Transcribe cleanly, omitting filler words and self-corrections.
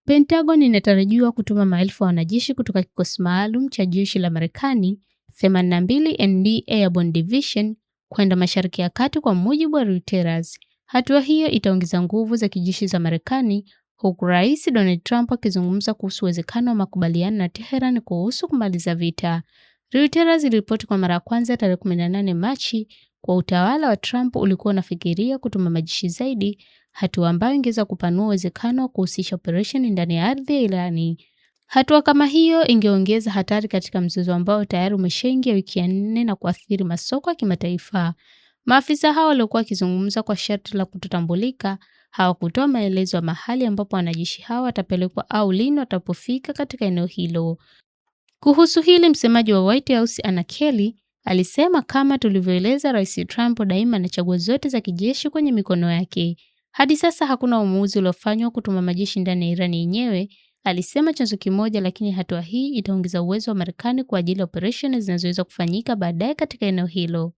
Pentagon inatarajiwa kutuma maelfu ya wanajeshi kutoka kikosi maalum cha jeshi la Marekani 82 ND Airborne Division kwenda Mashariki ya Kati, kwa mujibu wa Reuters. Hatua hiyo itaongeza nguvu za kijeshi za Marekani, huku Rais Donald Trump akizungumza kuhusu uwezekano wa makubaliano na Tehran kuhusu kumaliza vita. Reuters iliripoti kwa mara ya kwanza tarehe 18 Machi kwa utawala wa Trump ulikuwa unafikiria kutuma majeshi zaidi, hatua ambayo ingeweza kupanua uwezekano wa kuhusisha operesheni ndani ya ardhi ya Irani. Hatua kama hiyo ingeongeza hatari katika mzozo ambao tayari umeshaingia wiki ya 4 na kuathiri masoko ya kimataifa. Maafisa hao waliokuwa wakizungumza kwa sharti la kutotambulika hawakutoa maelezo ya mahali ambapo wanajeshi hao watapelekwa au lini watapofika katika eneo hilo. Kuhusu hili, msemaji wa White House Anna Kelly alisema, kama tulivyoeleza, Rais Trump daima anachagua zote za kijeshi kwenye mikono yake. Hadi sasa hakuna uamuzi uliofanywa kutuma majeshi ndani ya Irani yenyewe, alisema chanzo kimoja, lakini hatua hii itaongeza uwezo wa Marekani kwa ajili ya operesheni zinazoweza kufanyika baadaye katika eneo hilo.